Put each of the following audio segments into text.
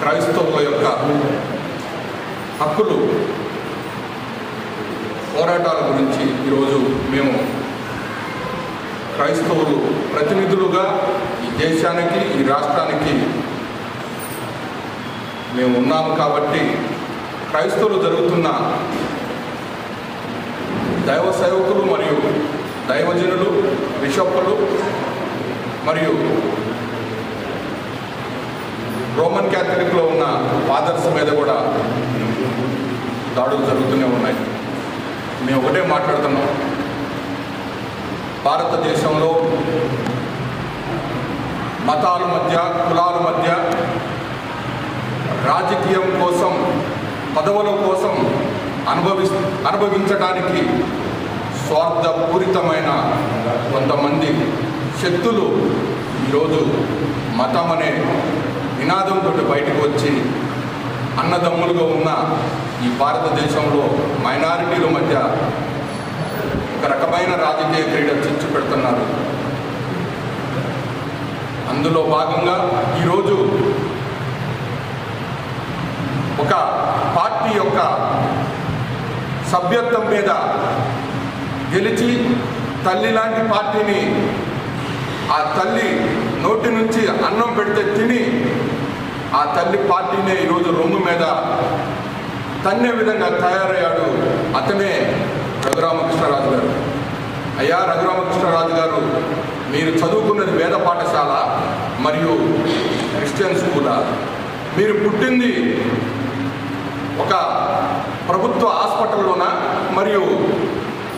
క్రైస్తవుల యొక్క హక్కులు పోరాటాల గురించి ఈరోజు మేము క్రైస్తవులు ప్రతినిధులుగా ఈ దేశానికి ఈ రాష్ట్రానికి మేము ఉన్నాము కాబట్టి క్రైస్తవులు జరుగుతున్న దైవ సేవకులు మరియు దైవజనులు బిషప్పులు మరియు రోమన్ క్యాథలిక్లో ఉన్న ఫాదర్స్ మీద కూడా దాడులు జరుగుతూనే ఉన్నాయి. మేము ఒకటే మాట్లాడుతున్నాం, భారతదేశంలో మతాల మధ్య కులాల మధ్య రాజకీయం కోసం పదవుల కోసం అనుభవించడానికి స్వార్థపూరితమైన కొంతమంది శక్తులు ఈరోజు మతం అనే నినాదంతో బయటకు వచ్చి అన్నదమ్ములుగా ఉన్న ఈ భారతదేశంలో మైనారిటీల మధ్య ఒక రకమైన రాజకీయ క్రీడ చిచ్చు పెడుతున్నారు. అందులో భాగంగా ఈరోజు ఒక పార్టీ యొక్క సభ్యత్వం మీద గెలిచి తల్లి లాంటి పార్టీని ఆ తల్లి నోటి నుంచి అన్నం పెడితే తిని ఆ తల్లి పార్టీనే ఈరోజు రొమ్ము మీద తన్నే విధంగా తయారయ్యాడు. అతనే రఘురామకృష్ణరాజు గారు. అయ్యా రఘురామకృష్ణరాజు గారు, మీరు చదువుకున్నది వేద పాఠశాల మరియు క్రిస్టియన్ స్కూలా? మీరు పుట్టింది ఒక ప్రభుత్వ హాస్పిటల్లోనా మరియు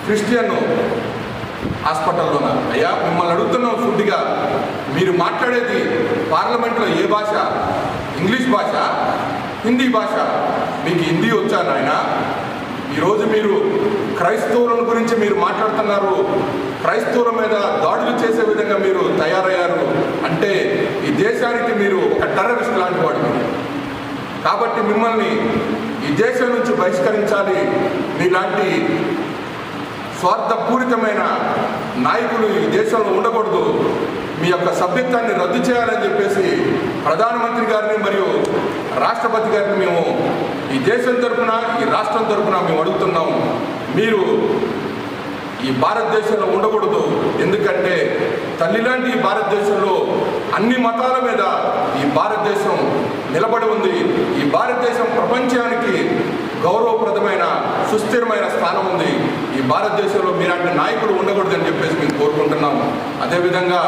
క్రిస్టియన్ హాస్పిటల్లోనా? అయ్యా మిమ్మల్ని అడుగుతున్నాం సూటిగా, మీరు మాట్లాడేది పార్లమెంట్లో ఏ భాష? ఇంగ్లీష్ భాష, హిందీ భాష? మీకు హిందీ వచ్చా నాయన? ఈరోజు మీరు క్రైస్తవుల గురించి మీరు మాట్లాడుతున్నారు, క్రైస్తవుల మీద దాడులు చేసే విధంగా మీరు తయారయ్యారు అంటే ఈ దేశానికి మీరు ఒక టెర్రరిస్ట్ లాంటి వాడు. కాబట్టి మిమ్మల్ని ఈ దేశం నుంచి బహిష్కరించాలి. మీలాంటి స్వార్థపూరితమైన నాయకులు ఈ దేశంలో ఉండకూడదు. మీ యొక్క సభ్యత్వాన్ని రద్దు చేయాలని చెప్పేసి ప్రధానమంత్రి గారిని మరియు రాష్ట్రపతి గారిని మేము ఈ దేశం తరఫున ఈ రాష్ట్రం తరఫున మేము అడుగుతున్నాము. మీరు ఈ భారతదేశంలో ఉండకూడదు. ఎందుకంటే తల్లి లాంటి ఈ భారతదేశంలో అన్ని మతాల మీద ఈ భారతదేశం నిలబడి ఉంది. ఈ భారతదేశం ప్రపంచానికి గౌరవప్రదమైన సుస్థిరమైన స్థానం ఉంది. ఈ భారతదేశంలో మీలాంటి నాయకులు ఉండకూడదని చెప్పేసి మేము కోరుకుంటున్నాము. అదేవిధంగా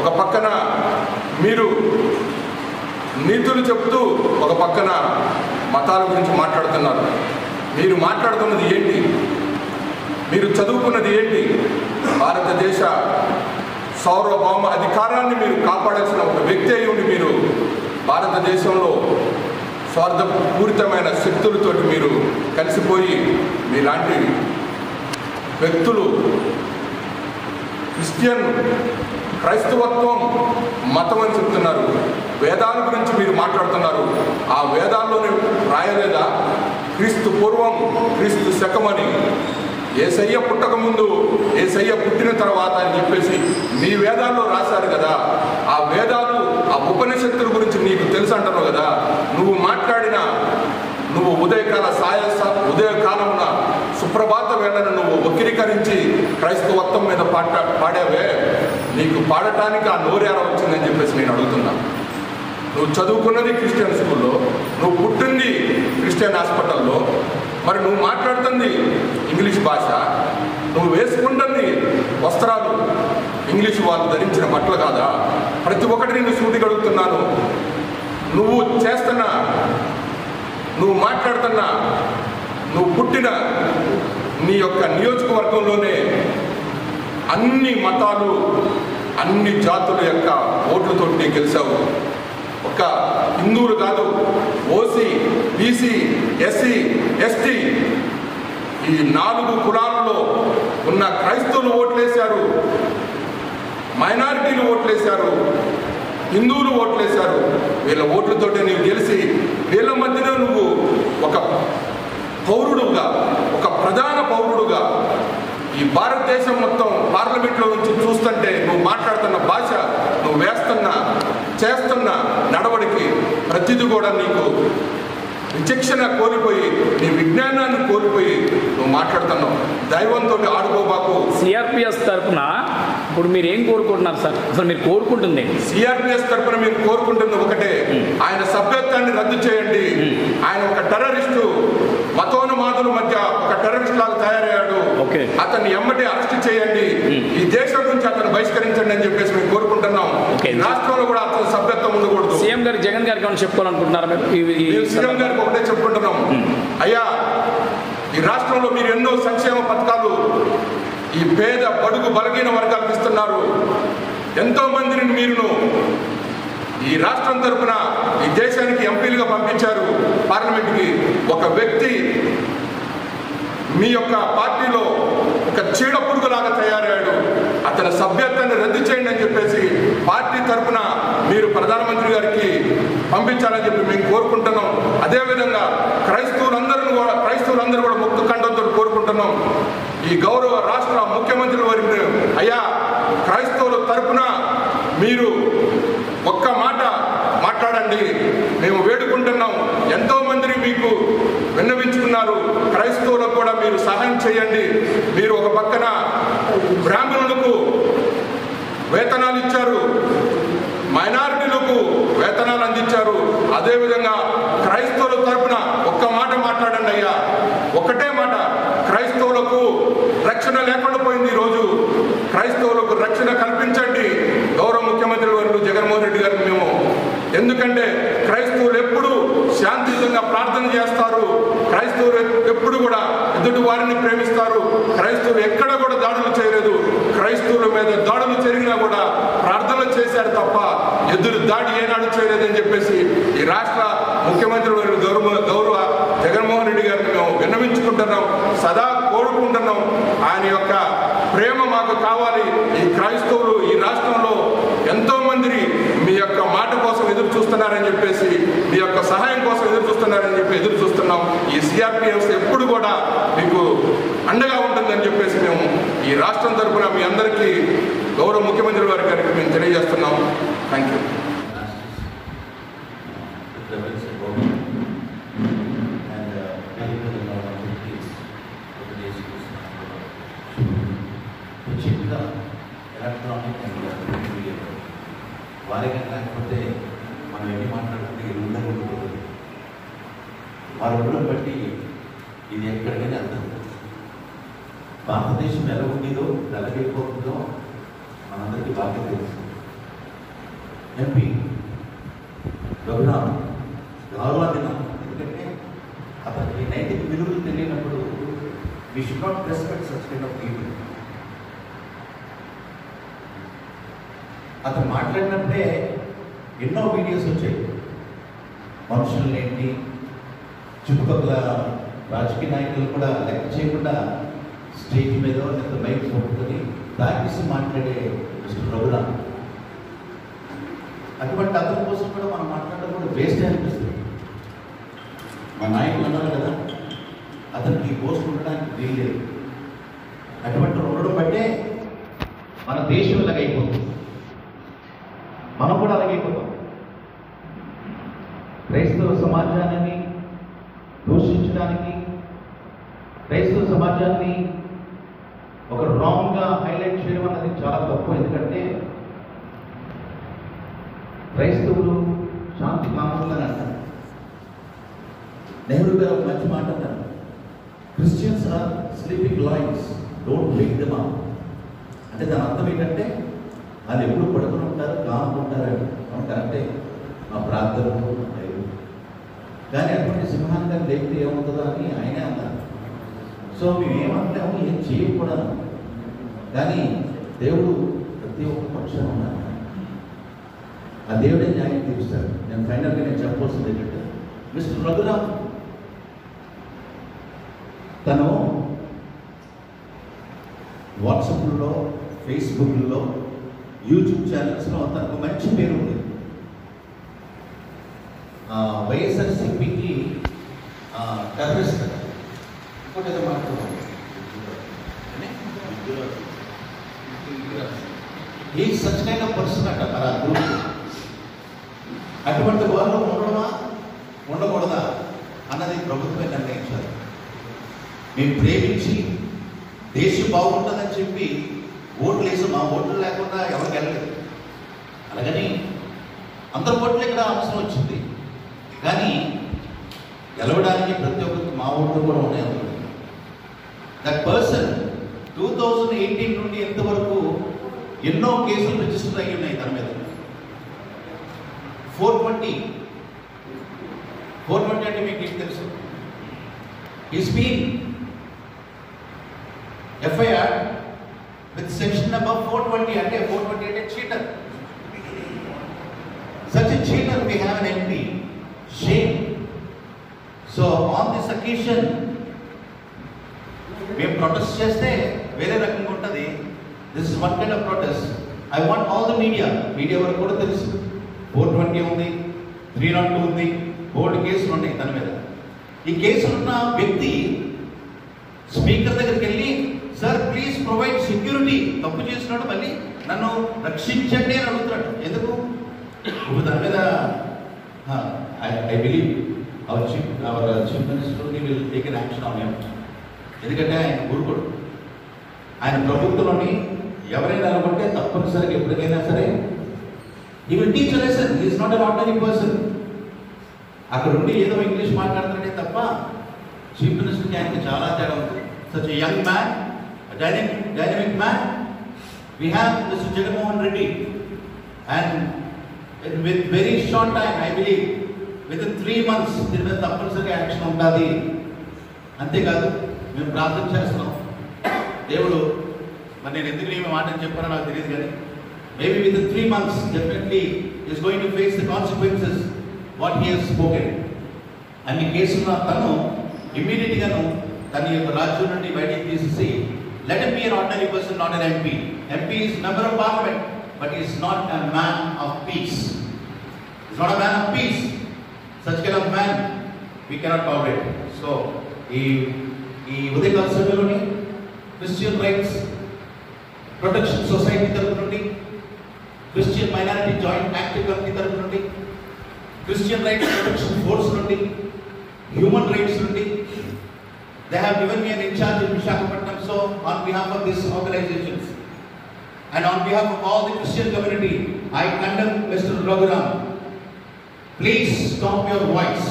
ఒక పక్కన మీరు నీతులు చెప్తూ ఒక పక్కన మతాల గురించి మాట్లాడుతున్నారు. మీరు మాట్లాడుతున్నది ఏంటి? మీరు చదువుకున్నది ఏంటి? భారతదేశ సార్వభౌమ అధికారాన్ని మీరు కాపాడాల్సిన ఒక వ్యక్తి అయి ఉండి మీరు భారతదేశంలో స్వార్థపూరితమైన శక్తులతోటి మీరు కలిసిపోయి మీలాంటి వ్యక్తులు క్రైస్తవత్వం మతం అని చెప్తున్నారు. వేదాల గురించి మీరు మాట్లాడుతున్నారు. ఆ వేదాల్లోనే రాయలేదా క్రీస్తు పూర్వం క్రీస్తు శకమని? యేసయ్య పుట్టకముందు, యేసయ్య పుట్టిన తర్వాత అని చెప్పేసి మీ వేదాల్లో రాశారు కదా. ఆ వేదాలు ఆ ఉపనిషత్తుల గురించి నీకు తెలుసు అంటున్నావు కదా. నువ్వు ఉదయకాలమున సుప్రభాత వేళను నువ్వు వక్రీకరించి క్రైస్తవత్వం మీద పాడావే, నీకు పాడటానికి ఆ నోరేర వచ్చిందని చెప్పేసి నేను అడుగుతున్నా. నువ్వు చదువుకున్నది క్రిస్టియన్ స్కూల్లో, నువ్వు పుట్టింది క్రిస్టియన్ హాస్పిటల్లో, మరి నువ్వు మాట్లాడుతుంది ఇంగ్లీష్ భాష, నువ్వు వేసుకుంటుంది వస్త్రాలు ఇంగ్లీష్ వాళ్ళు ధరించిన బట్టలు కాదా? ప్రతి ఒక్కటి నేను సూటిగా అడుగుతున్నాను. నువ్వు మాట్లాడుతున్నా, నువ్వు పుట్టిన నీ యొక్క నియోజకవర్గంలోనే అన్ని మతాలు అన్ని జాతుల యొక్క ఓట్లతో గెలిచావు. ఒక హిందువులు కాదు, ఓసీ, బీసీ, ఎస్సీ, ఎస్టీ ఈ 4 కులాలలో ఉన్న క్రైస్తవులు ఓట్లేశారు, మైనారిటీలు ఓట్లేశారు, హిందువులు ఓట్లేశారు. వీళ్ళ ఓట్లతోటే నీవు గెలిచి వీళ్ళ మధ్యలో నువ్వు ఒక పౌరుడుగా, ఒక ప్రధాన పౌరుడుగా ఈ భారతదేశం మొత్తం పార్లమెంట్లో నుంచి చూస్తుంటే నువ్వు మాట్లాడుతున్న భాష, నువ్వు చేస్తున్న నడవడికి ప్రతి ప్రతిదీ కూడా నీకు విచక్షణ కోల్పోయి నీ విజ్ఞానాన్ని కోల్పోయి నువ్వు మాట్లాడుతున్నావు. దైవంతో ఆడుకోబాకు. సిఆర్పిఎస్ తరఫున ఇప్పుడు మీరు ఏం కోరుకుంటున్నారు సార్? అసలు మీరు కోరుకుంటుంది సిఆర్పిఎస్ తరఫున మీరు కోరుకుంటుంది ఒకటే, ఆయన సభ్యత్వాన్ని రద్దు చేయండి. ఆయన ఒక టెర్రరిస్టు, మతోన్మాదుల మధ్య ఒక టెర్రరిస్ట్ లాగా తయారయ్యాడు. అతన్ని ఎమ్మటి అరెస్ట్ చేయండి, ఈ దేశం నుంచి అతను బహిష్కరించండి అని చెప్పేసి మేము కోరుకుంటున్నాం. రాష్ట్రంలో కూడా అతని సభ్యత్వం ఉండకూడదు. సీఎం గారు జగన్ గారికి ఏమైనా చెప్పుకోవాలనుకుంటున్నారా? సీఎం గారికి ఒకటే చెప్పుకుంటున్నాం, అయ్యా ఈ రాష్ట్రంలో మీరు ఎన్నో సంక్షేమ పథకాలు ఈ పేద బడుగు బలహీన వర్గాలకు ఇస్తున్నారు. ఎంతో మందిని మీరును ఈ రాష్ట్రం తరఫున ఈ దేశానికి ఎంపీలుగా పంపించారు పార్లమెంట్కి. ఒక వ్యక్తి మీ యొక్క పార్టీలో ఒక చీడ పురుగులాగా తయారయ్యాడు. అతని సభ్యత్వాన్ని రద్దు చేయండి అని చెప్పేసి పార్టీ తరఫున మీరు ప్రధానమంత్రి గారికి పంపించాలని చెప్పి మేము కోరుకుంటున్నాం. అదేవిధంగా క్రైస్తవులందరూ కూడా ముక్త ఖండంతో కోరుకుంటున్నాం. ఈ గౌరవ రాష్ట్ర ముఖ్యమంత్రి వారికి, అయ్యా క్రైస్తవుల తరఫున మీరు ఒక్క మాట మాట్లాడండి, మేము వేడుకుంటున్నాం. ఎంతో మందిని మీకు విన్నవించుకున్నారు. క్రైస్తవులకు కూడా మీరు సహాయం చేయండి. మీరు ఒక పక్కన బ్రాహ్మణులకు వేతనాలు ఇచ్చారు, మైనారిటీలకు వేతనాలు అందించారు. అదేవిధంగా క్రైస్తవుల తరఫున ఒక్క మాట మాట్లాడండి అయ్యా, ఒకటే మాట. క్రైస్తవులకు రక్షణ లేకుండా పోయింది. ఈరోజు క్రైస్తవులకు రక్షణ కల్పించండి గౌరవ ముఖ్యమంత్రి వారు జగన్మోహన్ రెడ్డి గారికి మేము. ఎందుకంటే క్రైస్తవులు ఎప్పుడు శాంతియుతంగా ప్రార్థన చేస్తారు, క్రైస్తవులు ఎప్పుడు కూడా ఎదుటి వారిని ప్రేమిస్తారు. క్రైస్తవులు ఎక్కడ కూడా దాడులు చేయలేదు. క్రైస్తవుల మీద దాడులు జరిగినా కూడా ప్రార్థనలు చేశారు తప్ప ఎదురు దాడి ఏనాడు చేయలేదని చెప్పేసి ఈ రాష్ట్ర ముఖ్యమంత్రి వారు గౌరవ జగన్మోహన్ రెడ్డి గారిని మేము విన్నవించుకుంటున్నాం, సదా కోరుకుంటున్నాం. ఆయన యొక్క ప్రేమ మాకు కావాలి. ఈ క్రైస్తవులు ఈ రాష్ట్రంలో ఎంతో మంది మీ యొక్క మాట కోసం ఎదురు చూస్తున్నారని చెప్పేసి, మీ యొక్క సహాయం కోసం ఎదురు చూస్తున్నారని చెప్పి ఎదురు చూస్తున్నాం. ఈ సిఆర్పిఎఫ్ ఎప్పుడు కూడా మీకు అండగా ఉంటుందని చెప్పేసి మేము ఈ రాష్ట్రం తరఫున మీ అందరికీ గౌరవ ముఖ్యమంత్రి వారి గారికి మేము తెలియజేస్తున్నాం. Thank you. Electronic and media వారికి లేకపోతే మనం ఎన్ని మాట్లాడుకుంటే ఉండదు. వారు ఉండడం బట్టి ఇది ఎక్కడికైనా అర్థం. భారతదేశం ఎలా ఉండేదో ఎలాగైపోతుందో మనందరికీ బాగా తెలుసు. ఎంపీ రఘురామ్ గౌరవాదినం, ఎందుకంటే అతనికి నైతిక విలువలు తెలియనప్పుడు we should not respect such kind of people. అతను మాట్లాడినప్పుడే ఎన్నో వీడియోస్ వచ్చాయి. మనుషులు ఏంటి, చుట్టుపక్కల రాజకీయ నాయకులు కూడా లెక్క చేయకుండా స్టేజ్ మీద లేకపోతే మైక్ పట్టుకొని తాగిసి మాట్లాడే మిస్టర్ రఘురామ్. అటువంటి అతని కోసం కూడా మనం మాట్లాడడం కూడా వేస్ట్ అనిపిస్తుంది. మా నాయకులు అన్నారు కదా, అతనికి ఈ పోస్ట్ ఉండడానికి వీల్లేదు. అటువంటి ఉండడం బట్టే మన దేశం ఇలాగైపోతుంది, మనం కూడా అలాగైపోతాం. క్రైస్తవ సమాజాన్ని దూషించడానికి, క్రైస్తవ సమాజాన్ని ఒక రాంగ్గా హైలైట్ చేయడం అనేది చాలా తప్పు. ఎందుకంటే క్రైస్తవులు శాంతి కాములని అంటారు. నెహ్రూ గారు ఒక మంచి మాట అంటారు, Christians are sleeping lions, don't wake them up. అంటే దాని అర్థం ఏంటంటే వాళ్ళు ఎప్పుడు పడుకుని ఉంటారు, కానుకుంటారు. కరెక్టే, మా ప్రార్థనలు లేవు. కానీ అటువంటి సింహాన్ని లేకపోతే ఏమవుతుందో అని ఆయనే అన్నారు. సో మేమేమంటాము, ఏం చేయకూడదు. కానీ దేవుడు ప్రతి ఒక్క పక్షాన ఉన్నారు. ఆ దేవుడే న్యాయం తీరుస్తాడు. నేను ఫైనల్గా చెప్పవలసింది ఏంటంటే, మిస్టర్ రఘురామ్ తను వాట్సాప్లో, ఫేస్బుక్లో, యూట్యూబ్ ఛానల్స్లో తనకు మంచి పేరు ఉంది. వైఎస్ఆర్సీపీకి టెర్రరిస్ట్ ఇంకోటి ఏదో మాట్లాడుతున్నాను. ఈ సచ్ కైండ్ ఆఫ్ పర్సన్ అంట మన గ్రూప్. అటువంటి వాళ్ళు ఉండడమా ఉండకూడదా అన్నది ప్రభుత్వమే నిర్ణయించాలి. మేము ప్రేమించి దేశం బాగుంటుందని చెప్పి ఓట్లు వేసి మా ఓట్లు లేకుండా ఎవరికి వెళ్ళలేదు. అలాగని అందరు ఓట్లు ఇక్కడ అవసరం వచ్చింది, కానీ గెలవడానికి ప్రతి ఒక్కరికి మా ఓట్లు కూడా ఉన్నాయి. అందులో దట్ పర్సన్ 2018 నుండి ఎంతవరకు ఎన్నో కేసులు రిజిస్టర్ అయ్యి ఉన్నాయి తన మీద. 420 అంటే మీకు ఏం తెలుసు? He's been FIR with section number 420 అంటే 420 అంటే cheater. Such a cheater we have an MP. Shame. So on this occasion మేము ప్రొటెస్ట్ చేస్తే వేరే రకంగా ఉంటుంది. This is one kind of protest. I want all the media వరకు కూడా తెలుసు 420 ఉంది, 302 ఉంది, 4 కేసులు ఉన్నాయి తన మీద. ఈ కేసులున్న వ్యక్తి స్పీకర్ దగ్గరికి వెళ్ళి, సార్ ప్లీజ్ ప్రొవైడ్ సెక్యూరిటీ, తప్పు చేస్తున్నాడు మళ్ళీ నన్ను రక్షించండి అని అడుగుతున్నాడు. ఎందుకు? ఇప్పుడు దాని మీద I believe our chief minister will take an action on him. ఎందుకంటే ఆయన ఊరుకోడు. ఆయన ప్రభుత్వంలోని ఎవరైనా అనుకుంటే తప్పనిసరిగా ఎప్పటికైనా సరే he will teach a lesson. He is not an ordinary person. అక్కడ ఉండి ఏదో ఇంగ్లీష్ మాట్లాడుతుంటే తప్ప చీఫ్ మినిస్టర్కి ఆయనకి చాలా తేడా ఉంది. Such a young man, a dynamic man. We have Mr. Jagannath Reddy, and with very short time, I believe, within 3 months, దీని మీద తప్పనిసరిగా యాక్షన్ ఉంటుంది. అంతేకాదు మేము ప్రార్థన చేస్తున్నాం, దేవుడు మరి నేను ఎందుకు ఏమి మాటలు చెప్పానో నాకు తెలియదు, కానీ maybe with 3 months definitely he's going to face the consequences what he he's spoken. అన్ని కేసున్న తను ఇమ్మీడియట్గాను తన యొక్క రాజ్యం నుండి బయటికి తీసేసి, let him B an ordinary person, not an MP. MP is member of parliament, but he is not a man of peace. He is not a man of peace. Such kind of man we cannot tolerate. So ఈ ఉదయకాల సమయంలోని Christian rights protection society తరపు నుండి, Christian minority joint active committee తరపు నుండి, Christian rights protection force నుండి, human rights నుండి, they have given me an in charge in Visakhapatnam. So on behalf of these organizations and on behalf of all the Christian community, I condemn Mr. Raghuram. Please stop your voice.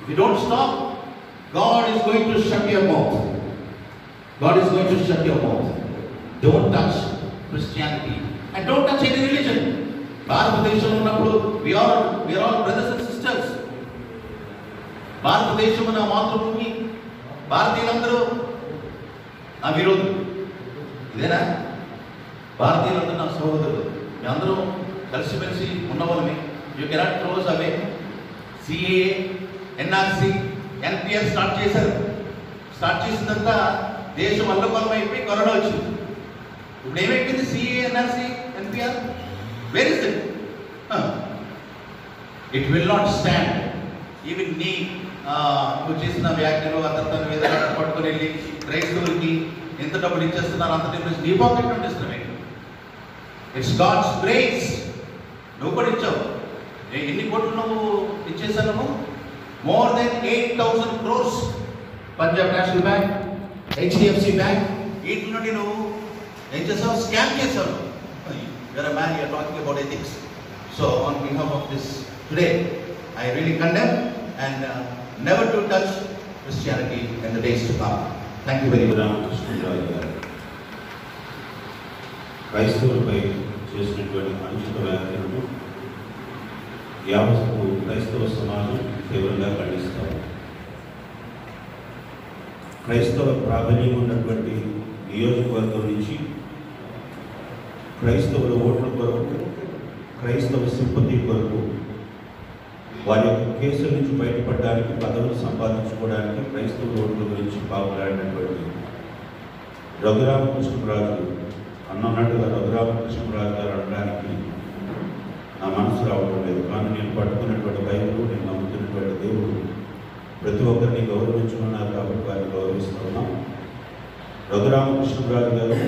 If you don't stop, God is going to shut your mouth. God is going to shut your mouth. Don't touch Christianity and don't touch any religion. భారతదేశంలో ఉన్నప్పుడు we are all brothers and sisters. భారతదేశం నా మాతృభూమి, భారతీయులందరూ నా విరోధులు. ఇదేనా? భారతీయులందరూ నా సహోదరులు. మీ అందరూ కలిసిమెలిసి ఉన్నవాళ్ళని. You cannot throws away. CAA, NRC, NPR start చేశారు. స్టార్ట్ చేసినంతా దేశం అల్లకొల్లం అయిపోయి కరోనా వచ్చింది. ఇప్పుడు ఏమైపోయింది? CAA, NRC, NPR, where is it? It will not stand. Even నువ్వు చేసిన వ్యాఖ్యలు అతను మీద పట్టుకొని వెళ్ళి క్రైస్తవులకి ఎంత డబ్బులు ఇచ్చేస్తున్నారు, అంత డబ్బులు నీ పాకెట్ నుండి ఇస్తున్నామే. It's God's grace. నువ్వు కూడా ఇచ్చావు. ఎన్ని కోట్లు నువ్వు ఇచ్చేసావు? నువ్వు more than 8,000 crores. Punjab national bank, HDFC bank, వీటి నుండి నువ్వు ఏం చేసావు? స్కామ్ చేసావు. You're a man, you're talking about ethics. So on behalf of this today, I really condemn and never to touch Christianity in the days to come. Thank you very much. Ramakrishna Raju గారు క్రైస్తవులపై చేసినటువంటి అనుచిత వ్యాఖ్యలను యావత్తు క్రైస్తవ సమాజం తీవ్రంగా ఖండిస్తారు. క్రైస్తవ ప్రాబల్యం ఉన్నటువంటి నియోజకవర్గం నుంచి క్రైస్తవుల ఓట్ల కొరకు, క్రైస్తవ సింపతి కొరకు, వారి యొక్క కేసుల నుంచి బయటపడడానికి, పదవులు సంపాదించుకోవడానికి క్రైస్తవ ఓట్ల గురించి పాల్గొనటువంటి రఘురామకృష్ణరాజు అన్నట్టుగా రఘురామకృష్ణరాజు గారు అనడానికి నా మనసు రావడం లేదు. కానీ నేను పట్టుకున్నటువంటి బైబిల్, నేను నమ్ముతున్నటువంటి దేవుడు ప్రతి ఒక్కరిని గౌరవించుకున్నారు కాబట్టి వారిని గౌరవిస్తున్నాం. రఘురామకృష్ణరాజు గారు,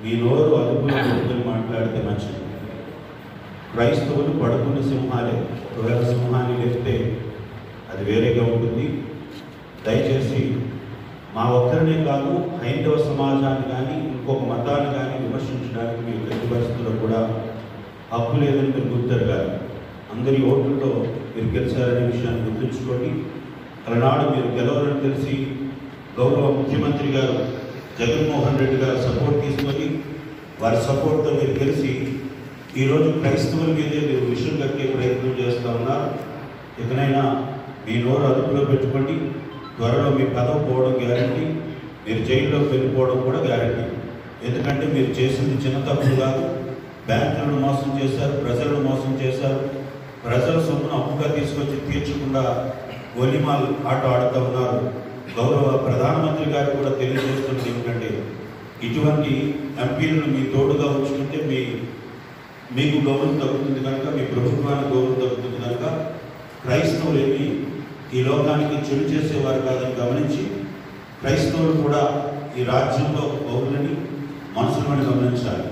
మీ నోరు అదుపులో పెట్టుకుని మాట్లాడితే మంచిది. క్రైస్తవులు పడుకున్న సింహాలే. ఒకవేళ సింహాన్ని లేపితే అది వేరేగా ఉంటుంది. దయచేసి మా ఒక్కరినే కాదు, హైందవ సమాజాన్ని కానీ ఇంకొక మతాన్ని కానీ విమర్శించడానికి మీకు ఎట్టి పరిస్థితుల్లో కూడా హక్కు లేదని మీరు గుర్తెరగాలి. అందరి ఓట్లతో మీరు గెలిచారనే విషయాన్ని గుర్తుంచుకోండి. అలనాడు మీరు గెలవాలని తెలిసి గౌరవ ముఖ్యమంత్రి గారు జగన్మోహన్ రెడ్డి గారు సపోర్ట్ తీసుకొని వారి సపోర్ట్తో మీరు గెలిచి ఈరోజు క్రైస్తవుల మీదే మీరు విషయం కట్టే ప్రయత్నం చేస్తూ ఉన్నారు. ఇకనైనా మీ నోరు అదుపులో పెట్టుకోండి. త్వరలో మీ పదవి పోవడం గ్యారంటీ, మీరు జైల్లోకి వెళ్ళిపోవడం కూడా గ్యారంటీ. ఎందుకంటే మీరు చేసింది చిన్న తప్పులు కాదు. బ్యాంకులను మోసం చేశారు, ప్రజలను మోసం చేశారు. ప్రజల సొమ్మును అప్పుగా తీసుకొచ్చి తీర్చకుండా గోలిమాల్ ఆట ఆడుతూ ఉన్నారు. గౌరవ ప్రధానమంత్రి గారు కూడా తెలియజేస్తున్నది ఏమిటంటే ఇటువంటి ఎంపీలను మీ తోడుగా ఉంచుకుంటే మీకు గౌరవం తగ్గుతుంది కనుక, మీ ప్రభుత్వానికి గౌరవం తగ్గుతుంది కనుక క్రైస్తవులేమి ఈ లోకానికి చెడు చేసేవారు కాదని గమనించి క్రైస్తవులు కూడా ఈ రాజ్యంలో పౌరులని మనుషులను గమనించాలి.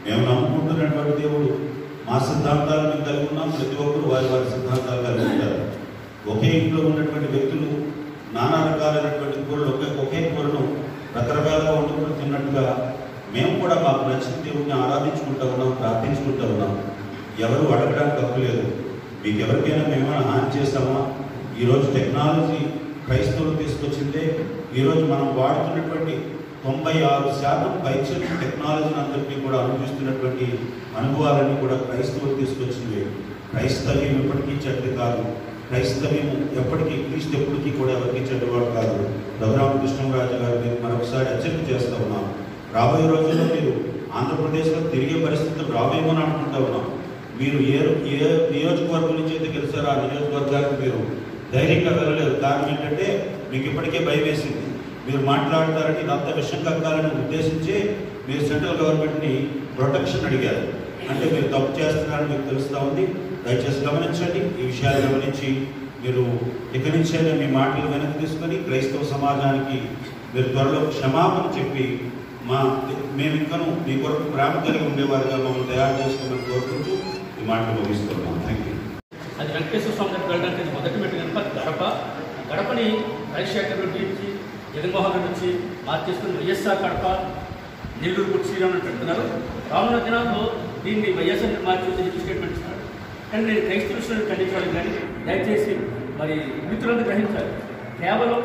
మేము నమ్ముకుంటున్నటువంటి దేవుడు మా సిద్ధాంతాలను కలిగి ఉన్నాం. ప్రతి ఒక్కరు వారి సిద్ధాంతాలు కలిగి ఉంటారు. ఒకే ఇంట్లో ఉన్నటువంటి వ్యక్తులు నానా రకాలైనటువంటి కూరలు ఒకే కూరను రకరకాలుగా వండుకుని తిన్నట్టుగా మేము కూడా మాకు నచ్చిన దేవుడిని ఆరాధించుకుంటూ ఉన్నాం, ప్రార్థించుకుంటూ ఉన్నాం. ఎవరు అడగడానికి హక్కు లేదు. మీకు ఎవరికైనా మేమైనా హాని చేస్తామా? ఈరోజు టెక్నాలజీ క్రైస్తవులు తీసుకొచ్చిందే. ఈరోజు మనం వాడుతున్నటువంటి 96% పైచలు టెక్నాలజీని అందరికీ కూడా అనుభవిస్తున్నటువంటి అనుభవాలన్నీ కూడా క్రైస్తవులు తీసుకొచ్చింది. క్రైస్తవ్యం ఎప్పటికీ చెడ్డది కాదు. క్రైస్తవ్యం ఎప్పటికీ క్రీస్తు ఎప్పటికీ కూడా ఎవరికి చెడ్డవాడు కాదు. రఘురామకృష్ణరాజు గారు మీరు మరొకసారి హెచ్చరిక చేస్తూ ఉన్నాం. రాబోయే రోజుల్లో మీరు ఆంధ్రప్రదేశ్లో తిరిగే పరిస్థితులు రావేమని అనుకుంటా ఉన్నాం. మీరు ఏ నియోజకవర్గం నుంచి అయితే గెలిచారో ఆ నియోజకవర్గానికి మీరు ధైర్యంగా వెళ్ళలేదు. కారణం ఏంటంటే మీకు ఇప్పటికే భయం వేసింది. మీరు మాట్లాడతారని ఇదంతా విషయం కక్కాలని ఉద్దేశించి మీరు సెంట్రల్ గవర్నమెంట్ని ప్రొటెక్షన్ అడిగారు. అంటే మీరు తప్పు చేస్తున్నారని మీకు తెలుస్తూ ఉంది. దయచేసి గమనించండి. ఈ విషయాలు గమనించి మీరు ఇక్కడి నుంచైనా మీ మాటలు వెనక్కి తీసుకొని క్రైస్తవ సమాజానికి మీరు త్వరలో క్షమాపణ చెప్పి మేము ఇంకను మీ కొరకు ప్రేమ కలిగి ఉండేవారుగా మమ్మల్ని తయారు చేసుకోమని కోరుకుంటూ ఈ మాటలు ముగిస్తున్నాం. Thank you. అది వెంకటేశ్వర స్వామి దగ్గర వెళ్ళడానికి మొదటి మెట్టు కనుక గడపని రాజశేఖర్ రెడ్డి నుంచి జగన్మోహన్ రెడ్డి నుంచి మార్చేసుకుని వైఎస్ఆర్ కడప నెల్లూరు కూడా శ్రీరామ్ పెడుతున్నారు. రానున్న దినాల్లో దీన్ని వైఎస్ఆర్ మార్చి వచ్చి స్టేట్మెంట్ ఇస్తున్నారు. కానీ నేను క్రైస్తవ విషయాన్ని ఖండించాలి. కానీ దయచేసి మరి మిత్రులను గ్రహించాలి. కేవలం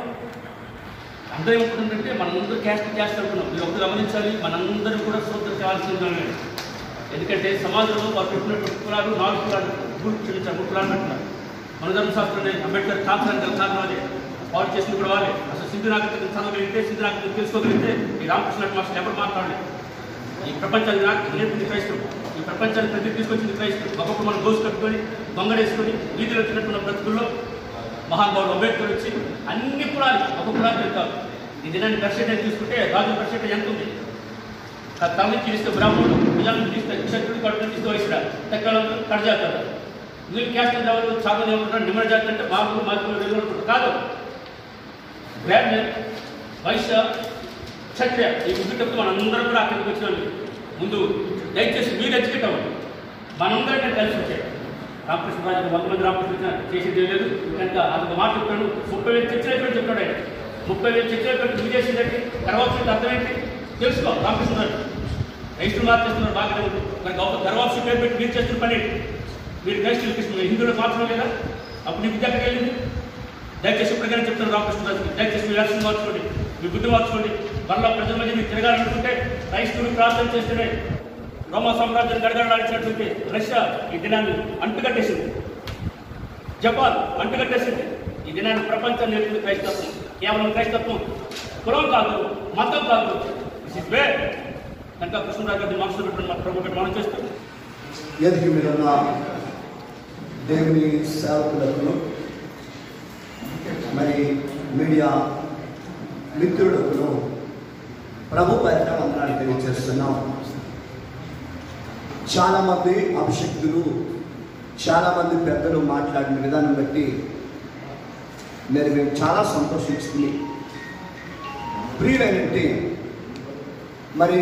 అందరూ ఏమవుతుందంటే మనందరూ క్యాస్ట్ అనుకున్నాం. మీరు ఒకటి గమనించాలి. మనందరూ కూడా సూత్రం కావాల్సిందే. ఎందుకంటే సమాజంలో వారు పెట్టినటువంటి కులాలు 4 కులాలు చూపించారు. 3 కులాలు పెట్టినారు. మన ధర్మశాస్త్రంలో అంబేద్కర్ కాంతానికి కారణం అదే. వారు చేసిన కూడా వాళ్ళే. అసలు సింధు నాగరికతను చదవగలిగితే, సింధు నాగరికతను తెలుసుకోగలిగితే ఈ రామకృష్ణ మాస్టర్ ఎవరు మాట్లాడలేదు. ఈ ప్రపంచాన్ని నేర్పింది క్రైస్తవం. ఈ ప్రపంచాన్ని ప్రతి తీసుకొచ్చింది క్రైస్తవం. ఒక్కొక్క మనం దోసు కట్టుకొని దొంగడేసుకొని వీధిలో తిన్నట్టున్న బ్రతుకుల్లో మహానుభావుడు అంబేద్కర్ వచ్చి అన్ని కులాలు ఒక్కొక్క కులాలు పెడతారు. ఈ దినాన్ని పర్సెంటేజ్ తీసుకుంటే రాజు పర్సెంటేజ్ ఎంత ఉంది? తల్లిని తీస్తే బ్రాహ్మణుడు, పిల్లలను తీస్తే క్షత్రుడు, కడుపుని తీస్తే వైశ్యుడు, తెక్కలను కడజాతారు. వీళ్ళు క్యాస్ట్ ఎవరు చాలా ఏమంటున్నారు? నిమ్మడ జాతి అంటే బాబు మార్పులు వెళ్ళుకుంటారు. కాదు, బ్రాహ్మణ్, వైశ్య, క్షత్రియ ఈ ముగ్గురు మనందరం కూడా అక్కడికి వచ్చినాము. ముందు దయచేసి మీరు ఎడ్యుకేట్ అవ్వండి. మనందరికీ కలిసి వచ్చాయి. రామకృష్ణరాజు 100 మంది రామకృష్ణ చేసేది లేదు కనుక అదొక మాట చెప్పాడు. 30,000 చర్చలు చెప్తాడు ఆయన. 30,000 చర్చలు పెట్టి మీరు చేసేదంటే తర్వాత అర్థం ఏంటి తెలుసుకో. రామకృష్ణరాజు రైతులు మార్చేస్తున్నారు. బాగానే ఉంది. మరి గర్వాప్సి పేరు పెట్టి మీరు చేస్తున్న పని మీరు క్రైస్తవులు కృష్ణ హిందువులు మార్చడం లేదా? అప్పుడు నీ విద్య వెళ్ళింది. దయచేసి ఇప్పటికైనా చెప్తాను రామకృష్ణరాజుకి, దయచేసి మీ వ్యాసం మార్చుకోండి, మీ బుద్ధి మార్చుకోండి. మరలా ప్రజల మధ్య మీరు తిరగాలనుకుంటే క్రైస్తవులు ప్రార్థన చేస్తేనే రోమా సామ్రాజ్యాన్ని గడగడలాడినటువంటి రష్యా ఈ దినాన్ని అంటుకట్టేసింది. జపాన్ అంటుకట్టేసింది. ఈ దినాన్ని ప్రపంచాన్ని నేర్పింది క్రైస్తత్వం. కేవలం క్రైస్తత్వం కులం కాదు, మతం కాదు. దిస్ ఇస్ వే. కనుక కృష్ణరాజు గారిని మనసులో పెట్టుకుని మన ప్రభు పెట్టి మనం చేస్తాం. ఎదిగి మీరున్న దేవుని సేవకులకు మరి మీడియా మిత్రులకు ప్రభు పేరిట వందనాలు తెలియజేస్తున్నాం. చాలామంది అభిషక్తులు, చాలామంది పెద్దలు మాట్లాడిన విధానం బట్టి మేము చాలా సంతోషిస్తుంది. ప్రియులైనట్టి మరి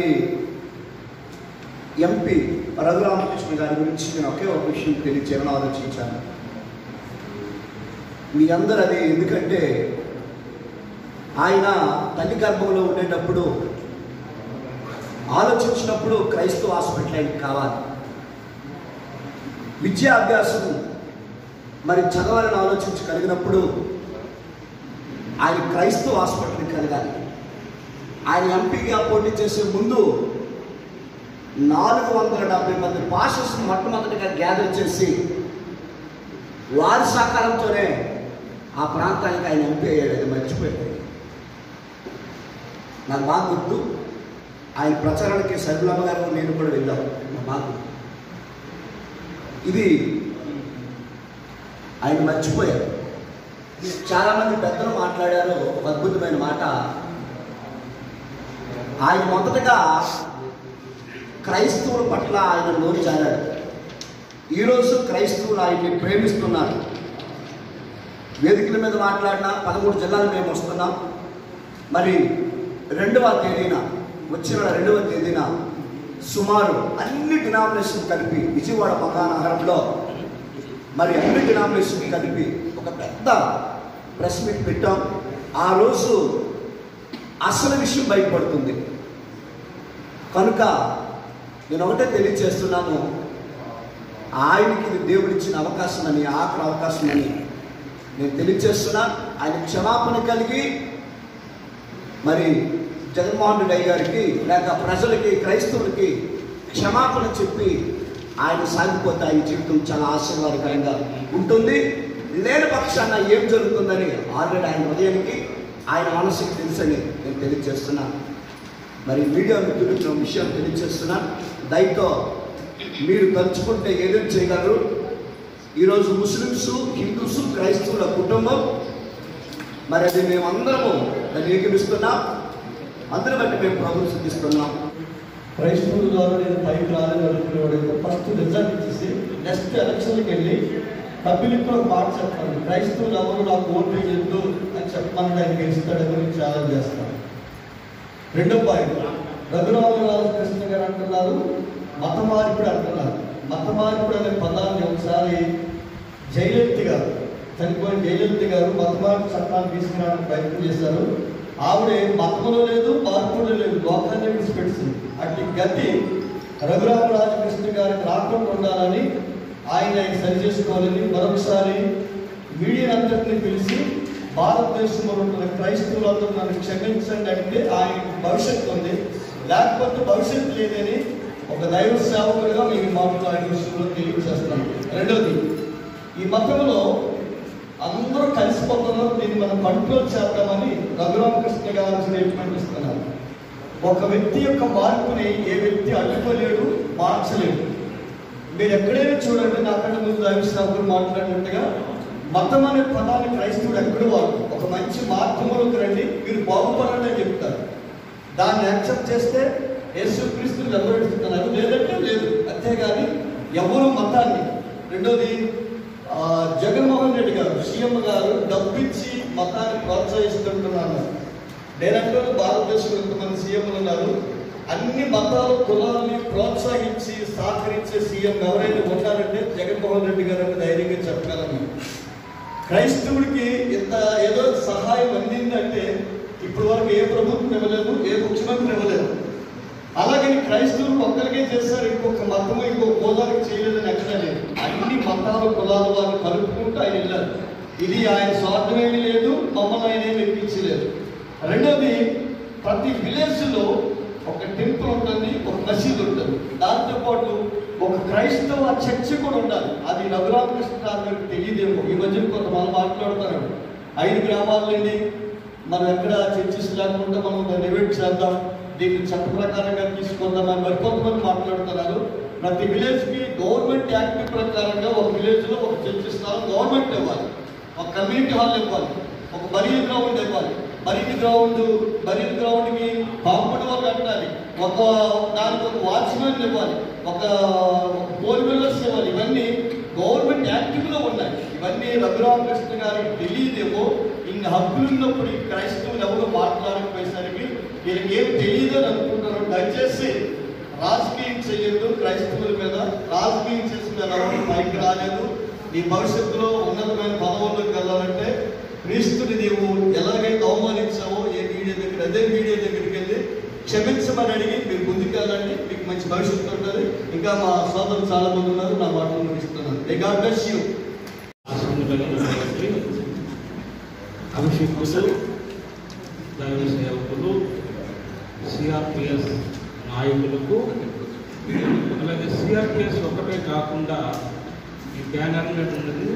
ఎంపీ రఘురామకృష్ణ గారి గురించి నేను ఒకే ఒక విషయం తెలియచేయాలని ఆలోచించాను. మీ అందరూ అది ఎందుకంటే ఆయన తల్లి గర్భంలో ఉండేటప్పుడు ఆలోచించినప్పుడు క్రైస్తవ హాస్పిటల్ ఆయనకి కావాలి. విద్యాభ్యాసం మరి చదవాలని ఆలోచించి కలిగినప్పుడు ఆయన క్రైస్తవ హాస్పిటల్ కలగాలి. ఆయన ఎంపీగా పోటీ చేసే ముందు 470 మంది పాస్టర్స్ మొట్టమొదటిగా గ్యాదర్ చేసి వారి సహకారంతోనే ఆ ప్రాంతానికి ఆయన ఎంపీ అయ్యాడు. అది మర్చిపోయాడు. నాకు బాగా గుర్తు, ఆయన ప్రచారానికి సరులమ్మ గారు నేను కూడా వెళ్ళాం. నాకు బాగా గుర్తు. ఇది ఆయన మర్చిపోయారు. చాలామంది పెద్దలు మాట్లాడారు ఒక అద్భుతమైన మాట. ఆయన మొదటగా క్రైస్తవుల పట్ల ఆయన నోరు జారాడు. ఈరోజు క్రైస్తవులు ఆయన్ని ప్రేమిస్తున్నారు. వేదికల మీద మాట్లాడిన 13 జిల్లాలు మేము వస్తున్నాం. మరి 2వ తేదీన వచ్చిన 2వ తేదీన సుమారు అన్ని డినామినేషన్ కలిపి విజయవాడ మహానగరంలో మరి అన్ని డినామినేషన్ కలిపి ఒక పెద్ద ప్రెస్ మీట్ పెట్టాం. ఆ రోజు అసలు విషయం బయటపడుతుంది. కనుక నేను ఒకటే తెలియజేస్తున్నాను, ఆయనకి ఇది దేవుడిచ్చిన అవకాశం అని, ఆఖరి అవకాశం అని నేను తెలియజేస్తున్నా. ఆయన క్షమాపణ కలిగి మరి జగన్మోహన్ రెడ్డి గారికి లేక ప్రజలకి క్రైస్తవులకి క్షమాపణ చెప్పి ఆయన సాగిపోతే ఆయన జీవితం చాలా ఆశీర్వాదకరంగా ఉంటుంది. లేని పక్షాన ఏం జరుగుతుందని ఆల్రెడీ ఆయన హృదయానికి ఆయన మనసుకి తెలుసని నేను తెలియజేస్తున్నాను. మరి మీడియా మిత్రులకు విషయం తెలియజేస్తున్నాను. దయతో మీరు తలుచుకుంటే ఏదైనా చేయగలరు. ఈరోజు ముస్లిమ్స్, హిందూస్, క్రైస్తవుల కుటుంబం మరి అది మేమందరము దాన్ని ఏకీపిస్తున్నాం. అందరి బట్టి మేము ప్రభుత్వం సిద్ధిస్తున్నాం. క్రైస్తవుల ద్వారా నేను పైకి రాలని అనుకునేవాడు ఫస్ట్ రిజల్ట్ ఇచ్చేసి నెక్స్ట్ ఎలక్షన్కి వెళ్ళి పబ్లిక్ ఒక మాట చెప్పాను, క్రైస్తవులు ఎవరు నాకు ఓటు వేయద్దు అని చెప్పమని ఆయన గెలుస్తాడని ఛాలెంజ్ చేస్తాను. రెండో పాయింట్, రఘురామకృష్ణ గారు అంటున్నారు మత మార్పిడి అంటున్నారు. మత మార్పిడి అనే పదాన్ని ఒకసారి జయలలిత గారు, చనిపోయిన జయలలిత గారు మత మార్పు చట్టాన్ని తీసుకురావడానికి ప్రయత్నం చేశారు. ఆవిడ మతంలో లేదు, మార్పులో లేదు, లోకాన్ని విడిచిపెట్టింది. అట్టి గతి రఘురామరాజకృష్ణ గారికి రాకుండా ఉండాలని ఆయన సరి చేసుకోవాలని మరొకసారి మీడియా అంతటిని పిలిచి భారతదేశంలో ఉంటున్న క్రైస్తవులందరూ నన్ను క్షమించండి అంటే ఆయన భవిష్యత్తు ఉంది, లేకపోతే భవిష్యత్తు లేదని ఒక దైవ సేవకులుగా మేము మాటలు ఆయన విషయంలో తెలియజేస్తున్నాం. రెండోది, ఈ మతంలో అందరూ కలిసిపోతున్నారు, దీన్ని మనం కంట్రోల్ చేద్దామని రఘురామకృష్ణ గారు స్టేట్మెంట్ ఇస్తున్నారు. ఒక వ్యక్తి యొక్క మార్పుని ఏ వ్యక్తి అడ్డుకోలేడు, మార్చలేడు. మీరు ఎక్కడైనా చూడండి, నాకంటే ముందు దైవ సేవకులు మాట్లాడినట్టుగా మతం అనే పదాన్ని క్రైస్తవుడు ఎక్కడో వాడు ఒక మంచి మార్గంలోకి రండి, మీరు బాగుపడండి అని చెప్తారు. దాన్ని యాక్సెప్ట్ చేస్తే యేసుక్రీస్తుని వెంబడిస్తున్నారు, లేదంటే లేదు. అంతేగాని ఎవరు మతాన్ని. రెండోది, జగన్మోహన్ రెడ్డి గారు సీఎం గారు డబ్బిచ్చి మతాన్ని ప్రోత్సహిస్తుంటున్నారు. డైరెక్టర్ భారతదేశంలో కొంతమంది సీఎంలు ఉన్నారు. అన్ని మతాల కులాలని ప్రోత్సహించి సహకరించే సీఎం ఎవరైనా ఉన్నారంటే జగన్మోహన్ రెడ్డి గారు అని ధైర్యంగా చెప్పగలను. క్రైస్తవుడికి ఇంత ఏదో సహాయం అందిందంటే ఇప్పటి వరకు ఏ ప్రభుత్వం ఇవ్వలేదు, ఏ ముఖ్యమంత్రి ఇవ్వలేదు. అలాగే క్రైస్తవులు ఒక్కరికే చేస్తారు, ఇంకొక మతము ఇంకొక హోదానికి చేయలేదని ఎక్కడ లేదు. అన్ని మతాల కులాల వారిని కలుపుకుంటూ ఆయన వెళ్ళారు. ఇది ఆయన స్వార్థమేమీ లేదు, మమ్మల్ని ఆయన ఏమి ఎక్కించలేదు. రెండోది, ప్రతి విలేజ్లో ఒక టెంపుల్ ఉంటుంది, ఒక మసీదు ఉంటుంది, దాంతోపాటు ఒక క్రైస్తవ చర్చి కూడా ఉండాలి. అది రఘురామకృష్ణ గారికి తెలియదేమో. ఈ మధ్య కొంతమంది మాట్లాడుతారు 5 గ్రామాలండి మనం ఎక్కడ చర్చెస్ లేకుండా మనం దాన్ని డివైడ్ చేద్దాం, దీన్ని చట్ట ప్రకారంగా తీసుకుందామని మరికొంతమంది మాట్లాడుతున్నారు. ప్రతి విలేజ్కి గవర్నమెంట్ యాక్ట్ ప్రకారంగా ఒక విలేజ్లో ఒక చర్చి స్థలం గవర్నమెంట్ ఇవ్వాలి, ఒక కమ్యూనిటీ హాల్ ఇవ్వాలి, ఒక బరియల్ గ్రౌండ్ ఇవ్వాలి. బరియల్ గ్రౌండ్కి కాంపౌండ్ వాళ్ళు కట్టాలి, దానికి ఒక వాచ్మెన్ ఇవ్వాలి, ఒక 4 వీలర్స్ ఇవ్వాలి. ఇవన్నీ గవర్నమెంట్ యాక్టివ్లో ఉన్నాయి. ఇవన్నీ రఘురామకృష్ణ గారికి తెలియదేమో. ఇన్ని హక్కులు ఉన్నప్పుడు ఈ క్రైస్తవులు ఎవరు మాట్లాడకపోయేసరికి వీళ్ళకి ఏం తెలియదు అని అనుకుంటారు. దయచేసి రాజకీయం చేయొద్దు. క్రైస్తవుల మీద రాజకీయం చేసిన ఎవరు పైకి రాలేదు. ఈ భవిష్యత్తులో ఉన్నతమైన పదవుల్లోకి వెళ్ళాలంటే క్షమాపణ అడిగి మీరు ముందుకు వెళ్ళండి, మీకు మంచి భవిష్యత్తు ఉంటుంది. ఇంకా మా సోదరులు చాలా మంది ఉన్నారు, నా మాటలు ముగిస్తున్నాను. May God bless you. అభిషేకులు, దైవ సేవకులు, సిఆర్పిఎస్ నాయకులకు, అలాగే సిఆర్పిఎస్ ఒకటే కాకుండా ఈ బ్యానర్ మీద ఉన్నది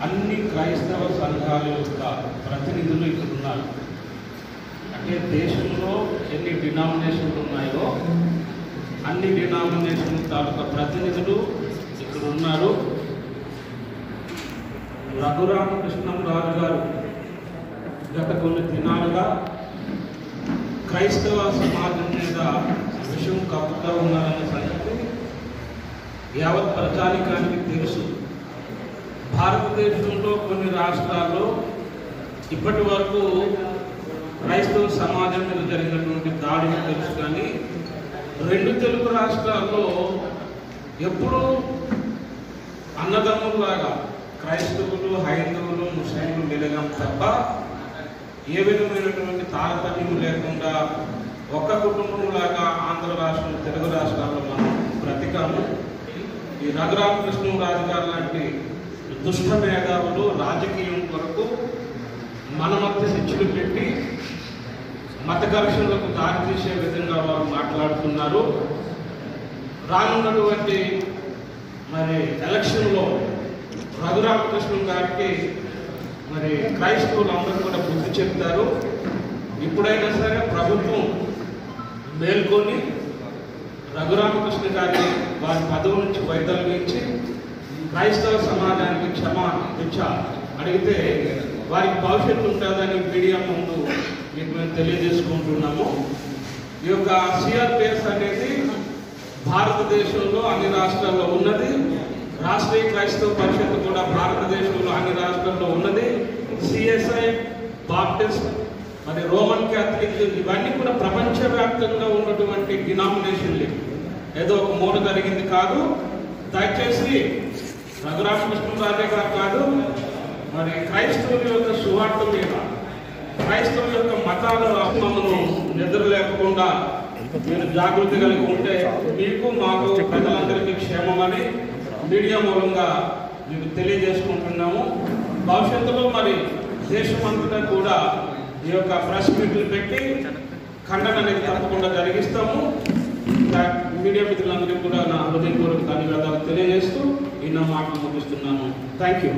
అన్ని క్రైస్తవ సంఘాల యొక్క ప్రతినిధులు ఇక్కడ ఉన్నారు. అంటే దేశంలో ఎన్ని డినామినేషన్లు ఉన్నాయో అన్ని డినామినేషన్ తాలూకా ప్రతినిధులు ఇక్కడ ఉన్నారు. రఘురామకృష్ణంరాజు గారు గత కొన్ని దినాలుగా క్రైస్తవ సమాజం మీద విషయం కప్పుతూ ఉన్నారనే సంగతి యావత్ ప్రజానికానికి తెలుసు. భారతదేశంలో కొన్ని రాష్ట్రాల్లో ఇప్పటి వరకు క్రైస్తవ సమాజం మీద జరిగినటువంటి దాడిని తెలుసు, కానీ 2 తెలుగు రాష్ట్రాల్లో ఎప్పుడూ అన్నదమ్ములాగా క్రైస్తవులు, హైందవులు, ముస్లింలు మెలగం తప్ప ఏ విధమైనటువంటి తారతమ్యం లేకుండా ఒక్క కుటుంబంలాగా ఆంధ్ర రాష్ట్రం, తెలుగు రాష్ట్రాల్లో మనం బ్రతికాము. ఈ రఘురామకృష్ణరాజు గారు లాంటి దుష్ట మేధావులు రాజకీయం కొరకు మనమత్తి శిక్షలు పెట్టి మత ఘర్షణలకు దారితీసే విధంగా వారు మాట్లాడుతున్నారు. రానున్నటువంటి మరి ఎలక్షన్లో రఘురామకృష్ణ గారికి మరి క్రైస్తవులందరూ కూడా బుద్ధి చెప్తారు. ఇప్పుడైనా సరే ప్రభుత్వం మేల్కొని రఘురామకృష్ణ గారిని వారి పదవి నుంచి వైదొలగించి క్రైస్తవ సమాజానికి క్షమాభిక్ష అడిగితే వారికి భవిష్యత్తు ఉంటుందని మీడియా ముందు మీకు మేము తెలియజేసుకుంటున్నాము. ఈ యొక్క సిఆర్పిఎస్ అనేది భారతదేశంలో అన్ని రాష్ట్రాల్లో ఉన్నది. రాష్ట్రీయ క్రైస్తవ పరిషత్ కూడా భారతదేశంలో అన్ని రాష్ట్రాల్లో ఉన్నది. సిఎస్ఐ, బాప్టిస్ట్, మరి రోమన్ క్యాథలిక్ ఇవన్నీ కూడా ప్రపంచవ్యాప్తంగా ఉన్నటువంటి డినామినేషన్లు. ఏదో ఒక మూల జరిగింది కాదు. దయచేసి రఘురామకృష్ణరాజు గారు కాదు, మరి క్రైస్తవుల యొక్క సువార్త మీద, క్రైస్తవుల యొక్క మతాల మమ్మల్ని నిద్ర లేకుండా మీరు జాగృతి కలిగి ఉంటే మీకు, మాకు, ప్రజలందరికీ క్షేమమని మీడియా మూలంగా మీకు తెలియజేసుకుంటున్నాము. భవిష్యత్తులో మరి దేశమంతటా కూడా ఈ యొక్క ప్రెస్ మీట్లు పెట్టి ఖండన అనేది తప్పకుండా జరిగిస్తాము. మీడియా మిత్రులందరికీ కూడా నా హృదయపూర్వక ధన్యవాదాలు తెలియజేస్తూ ఈ నా మాటలు ముగిస్తున్నాను. Thank you.